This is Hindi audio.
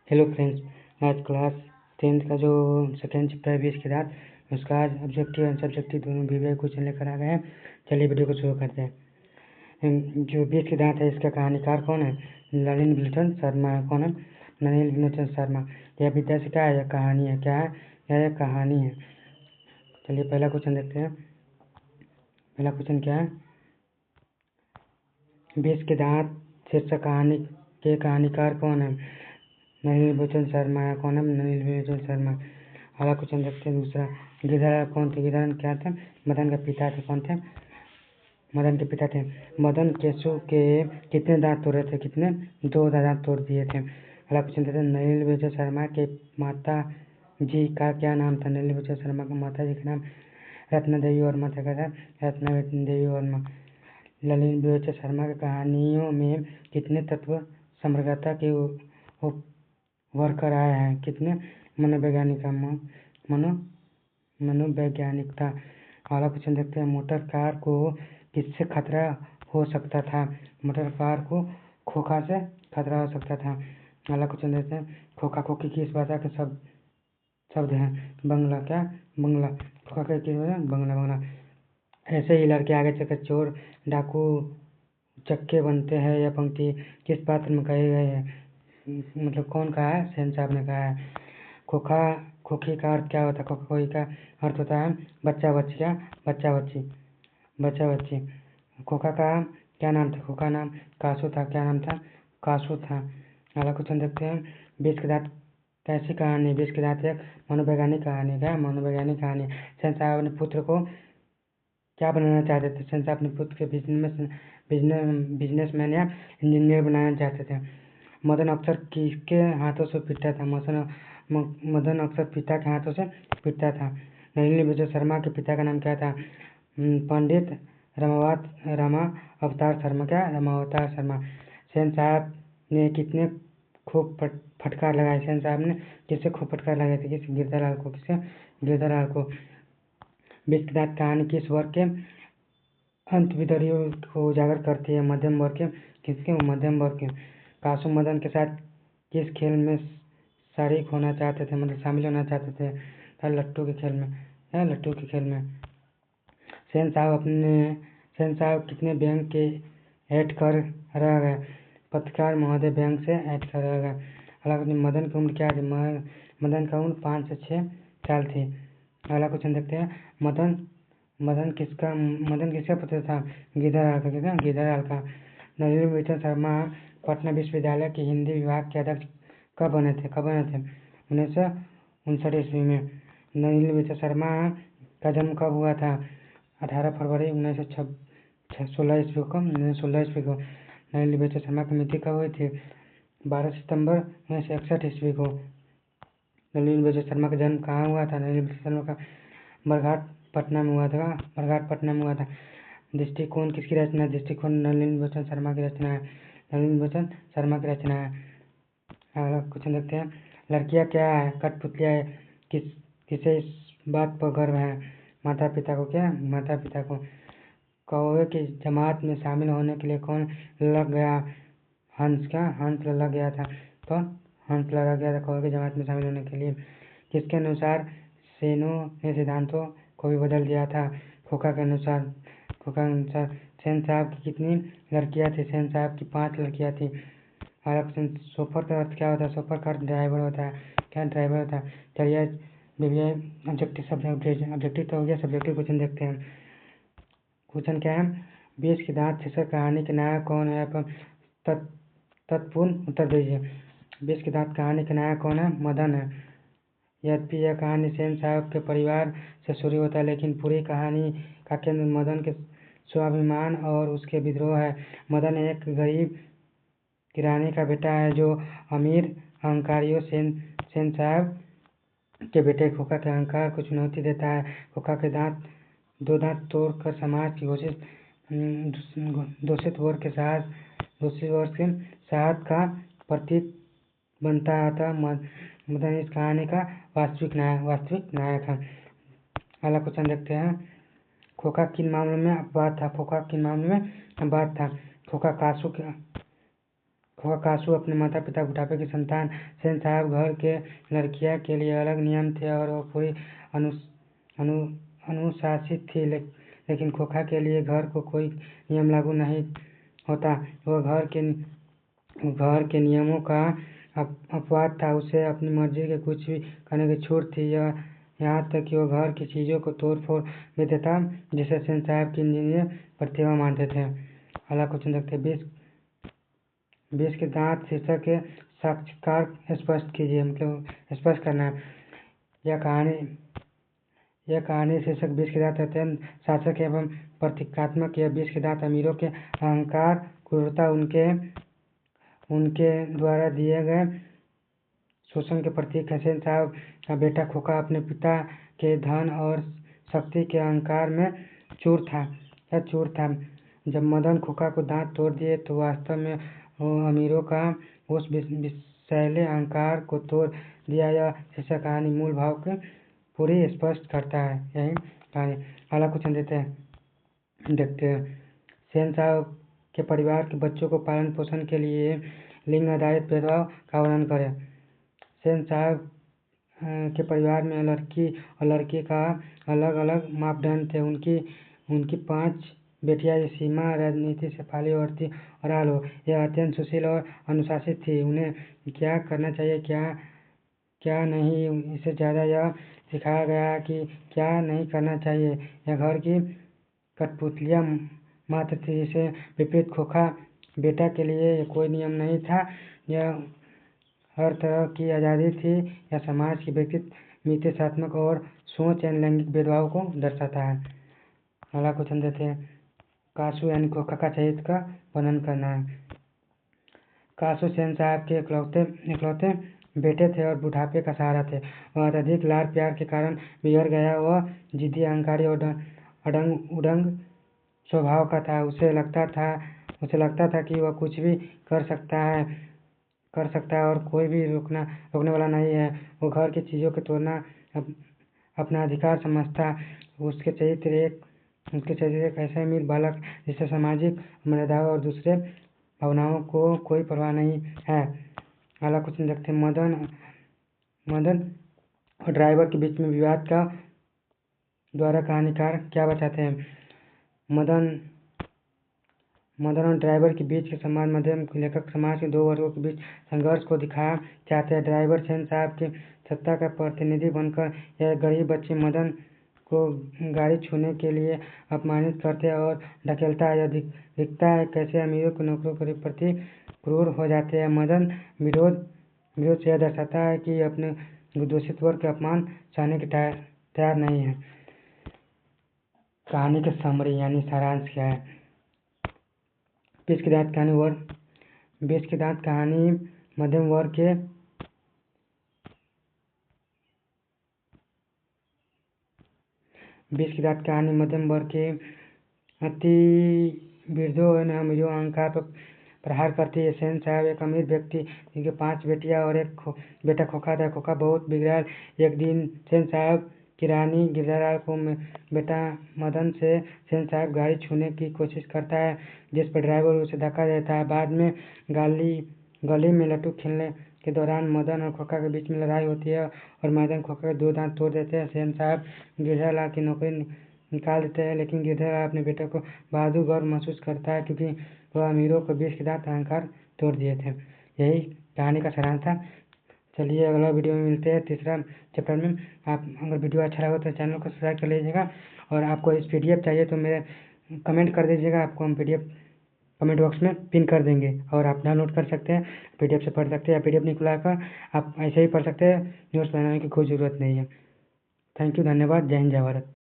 हेलो फ्रेंड्स, आज क्लास 10th का जो सेकेंड चैप्टर है बीज के दांत, उसका आज ऑब्जेक्टिव एंड सब्जेक्टिव दोनों वीडियो क्वेश्चन लेकर आ गए हैं। चलिए वीडियो को शुरू करते हैं। जो बीज के दांत है इसका कहानीकार कौन है? नलिनी बिलोचन शर्मा। कौन है? नलिनी बिलोचन शर्मा। यह विद्या से क्या है? यह कहानी है। क्या है? यह कहानी है। चलिए पहला क्वेश्चन देखते हैं। पहला क्वेश्चन क्या है? बीज के दांत शीर्षक कहानी के कहानीकार कौन है? नलिनी बिलोचन शर्मा। कौन है? नलिनी बिलोचन शर्मा। अगला क्वेश्चन देखते हैं दूसरा। गिरधर कौन थे? गिरधर क्या थे? मदन के पिता थे। कौन थे? मदन के पिता थे। मदन केशव के कितने दांत तोड़े थे? कितने? 2 दांत तोड़ दिए थे। अगला क्वेश्चन देखते हैं। नलिनी बिलोचन शर्मा के माता जी का क्या नाम था? नलिनी बिलोचन शर्मा के माता जी का नाम रत्ना देवी वर्मा था। क्या था? रत्ना देवी वर्मा। नलिनी बिलोचन शर्मा की कहानियों में कितने तत्व समग्रता के वर्कर आए हैं? कितने? मनोवैज्ञानिक मनोवैज्ञानिकता। अगला क्वेश्चन देखते हैं। मोटर कार को किससे खतरा हो सकता था? मोटर कार को खोखा से खतरा हो सकता था। अगला क्वेश्चन देखते हैं। खोखा खोखी किस भाषा के शब्द हैं? बंगला। क्या? बंगला। खोखा के किस भाषा? बंगला। बंगला। ऐसे ही लड़के आगे चलकर चोर डाकू चक्के बनते हैं। यह पंक्ति किस पात्र में कही गई है? मतलब कौन कहा है? सेन साहब ने कहा है। खोखा खोखी का अर्थ क्या होता है? खोखा खोखी का अर्थ होता है बच्चा बच्ची। क्या? बच्चा बच्ची। बच्चा बच्ची। खोखा का क्या नाम था? खोखा नाम कासू था। क्या नाम था? कासू था। अगला क्वेश्चन देखते हैं। बीज के दांत कैसी कहानी? बीज के दांत एक मनोवैज्ञानिक कहानी। क्या? मनोवैज्ञानिक कहानी। सेन साहब अपने पुत्र को क्या बनाना चाहते थे? सेन साहब अपने पुत्र के बिजनेसमैन या इंजीनियर बनाना चाहते थे। मदन अक्सर किसके हाथों से पीटता था? मदन अक्सर पिता के हाथों से पीटता था। नलिनी बिलोचन शर्मा के पिता का नाम क्या था? पंडित रमा अवतार शर्मा। क्या? रमा अवतार शर्मा। सेन साहब ने कितने खूब फटकार लगाए? सेन साहब ने किससे खूब फटकार लगाए थे? किस? गिरधरलाल को। किससे? गिरधरलाल को। बीज के दांत कहानी किस वर्ग के अंतर्विदरियों को उजागर करती है? मध्यम वर्ग के। किसके? मध्यम वर्ग के। कासू मदन के साथ किस खेल में शरीक होना चाहते थे? मतलब शामिल होना चाहते थे? लट्टू के खेल में। या लट्टू के खेल में। सेन साहब कितने बैंक के ऐड कर रह गए? पत्रकार महोदय बैंक से ऐड कर रह गए। अगला मदन की उम्र क्या थी? मदन का उम्र 5 से 6 साल थी। अगला क्वेश्चन देखते हैं। मदन किसका पुत्र था? गिरधरलाल का। किसका? गिरधरलाल का। नलिनी बिलोचन शर्मा पटना विश्वविद्यालय के हिंदी विभाग के अध्यक्ष कब बने थे? 1959 ईस्वी में। नलिनी बिलोचन शर्मा का जन्म कब हुआ था? 18 फरवरी 1916 ईस्वी को। नलिनी बिलोचन शर्मा की मृत्यु कब हुई थी? 12 सितंबर 1961 ईस्वी को। नलिनी बिलोचन शर्मा का जन्म कहाँ हुआ था? नलिनी बिलोचन शर्मा का बरघाट पटना में हुआ था। बरघाट पटना में हुआ था। दृष्टिकोण किसकी रचना? दृष्टिकोण नलिनी बिलोचन शर्मा की रचना है। नलिनी बिलोचन शर्मा की रचना है। अगला क्वेश्चन देखते हैं। लड़कियां क्या है? कठपुतलियां है। किसे इस बात पर गर्व है? माता पिता को। क्या? माता पिता को। कौवे की जमात में शामिल होने के लिए कौन लग गया? हंस। क्या? हंस लग गया था। कौन? हंस लगा गया था कौवे की जमात में शामिल होने के लिए। किसके अनुसार सेनों ने सिद्धांतों को भी बदल दिया था? खोखा के अनुसार। सेन साहब की कितनी लड़कियां थी? सेन साहब की 5 लड़कियां थी। अगला क्वेश्चन। सोफर का अर्थ क्या होता है? सोफर का अर्थ ड्राइवर होता है। क्या? ड्राइवर होता है। चलिए भैया ऑब्जेक्टिव तो हो गया, सब्जेक्टिव क्वेश्चन देखते हैं। क्वेश्चन क्या है? बीज के दांत शीर्षक कहानी के नायक कौन है? तत्पूर्ण उत्तर दीजिए। बीज के दांत कहानी के नायक कौन है? मदन है। यद्यपि यह कहानी सेन साहब के परिवार से शुरू होता है, लेकिन पूरी कहानी का केंद्र मदन के स्वाभिमान और उसके विद्रोह है। मदन एक गरीब किरानी का बेटा है जो अमीर अहंकारियों सेन साहब के बेटे खोखा के अहंकार को चुनौती देता है। खोखा के 2 दांत तोड़कर समाज की दूषित वर्ग के साथ का प्रतीक बनता था। मदन इस कहानी का वास्तविक नायक है। अगला क्वेश्चन देखते हैं। खोखा किन मामलों में अपवाद था? खोखा किन मामलों में अपवाद था? खोखा कासू अपने माता पिता बुढ़ापे की संतान। सेन साहब घर के लड़कियां के लिए अलग नियम थे और वो पूरी अनुशासित थी, लेकिन खोखा के लिए घर को कोई नियम लागू नहीं होता। वह घर के नियमों का अपवाद था। उसे अपनी मर्जी के कुछ भी करने की छूट थी, यहाँ तक कि वह घर की चीजों को तोड़ फोड़ भी देता, जिसे सेन साहब की इंजीनियर प्रतिभा मानते थे। अगला क्वेश्चन देखते हैं। 20 के दांत शीर्षक के साक्षात्कार स्पष्ट कीजिए, मतलब स्पष्ट करना है। यह कहानी शीर्षक 20 के दांत अत्यंत शासक एवं प्रतीकात्मक। यह 20 के दांत अमीरों के अहंकार, क्रूरता, उनके द्वारा दिए गए शोषण के प्रतीक है। सेन साहब का बेटा खोखा अपने पिता के धन और शक्ति के अहंकार में चूर था। जब मदन खोखा को दांत तोड़ दिए तो वास्तव में अमीरों का उस विषैले अहंकार को तोड़ दिया। यह शीर्षक कहानी मूल भाव को पूरी स्पष्ट करता है। यही कहानी। अगला क्वेश्चन देखते हैं। सेन साहब के परिवार के बच्चों को पालन पोषण के लिए लिंग आधारित भेदभाव का वर्णन करें। सेन साहब के परिवार में लड़की और लड़के का अलग अलग मापदंड थे। उनकी 5 बेटियां सीमा, राजनीति, शेफाली, औरती और आलो। यह अत्यंत सुशील और अनुशासित थी। उन्हें क्या करना चाहिए, क्या नहीं, इससे ज्यादा यह सिखाया गया कि क्या नहीं करना चाहिए। यह घर की कठपुतलियां मात्र थी। इससे विपरीत खोखा बेटा के लिए कोई नियम नहीं था। यह हर तरह की आज़ादी थी। यह समाज की व्यक्तित्व नीतिशात्मक और सोच एवं लैंगिक भेदभाव को दर्शाता है। अगला क्वेश्चन देते हैं। कासू यानी खोखा का चरित्र का वर्णन करना है। कासू सेन साहब के इकलौते बेटे थे और बुढ़ापे का सहारा थे। वह अत्यधिक लाड़ प्यार के कारण बिगड़ गया। वह जिद्दी, अहंकारी और उदंग स्वभाव का था। उसे लगता था कि वह कुछ भी कर सकता है और कोई भी रोकने वाला नहीं है। वो घर की चीजों को तोड़ना अपना अधिकार समझता। उसके चरित्र एक ऐसा अमीर बालक जिसे सामाजिक मर्यादाओं और दूसरे भावनाओं को कोई परवाह नहीं है। अगला क्वेश्चन देखते हैं। मदन और ड्राइवर के बीच में विवाद का द्वारा कहानीकार क्या बताते हैं। मदन और ड्राइवर के बीच के संवाद माध्यम लेखक समाज के 2 वर्गों के बीच संघर्ष को दिखाना चाहते हैं। ड्राइवर सेन साहब की सत्ता का प्रतिनिधि बनकर यह गरीब बच्चे मदन को गाड़ी छूने के लिए अपमानित करते और ढकेलता है। यह दिखता है कैसे अमीरों के नौकरों के प्रति क्रूर हो जाते हैं। मदन विरोध से यह दर्शाता है कि अपने दूषित वर्ग के अपमान सहने के तैयार नहीं है। कहानी के समरी यानी सारांश क्या है। 20 के दांत कहानी मध्यम वर्ग के अति वृद्धों और अमीरों अहंकार पर प्रहार करती है। सेन साहब एक अमीर व्यक्ति, जिनके 5 बेटियां और एक बेटा खोखा था। खोखा बहुत बिगड़ा। एक दिन सेन साहब की रानी गिरधरा को बेटा मदन से सेन साहब गाड़ी छूने की कोशिश करता है, जिस पर ड्राइवर उसे धक्का देता है। बाद में गली में लट्टू खेलने के दौरान मदन और खोखा के बीच में लड़ाई होती है और मदन खोखा के 2 दांत तोड़ देते हैं। सेन साहब गिरधरा की नौकरी निकाल देते हैं, लेकिन गिरधरा अपने बेटे को बहादुर गर्व महसूस करता है, क्योंकि वह अमीरों को 20 के दांत अहंकार तोड़ दिए थे। यही कहानी का सारांश था। चलिए अगला वीडियो में मिलते हैं 3रा चैप्टर में। आप अगर वीडियो अच्छा लगा तो चैनल को सब्सक्राइब कर लीजिएगा, और आपको इस PDF चाहिए तो मेरे कमेंट कर दीजिएगा। आपको हम PDF कमेंट बॉक्स में पिन कर देंगे, और आप डाउनलोड कर सकते हैं, PDF से पढ़ सकते हैं, या PDF निकला कर आप ऐसे ही पढ़ सकते हैं। नोट्स बनाने की कोई ज़रूरत नहीं है। थैंक यू, धन्यवाद। जय हिंद, जय भारत।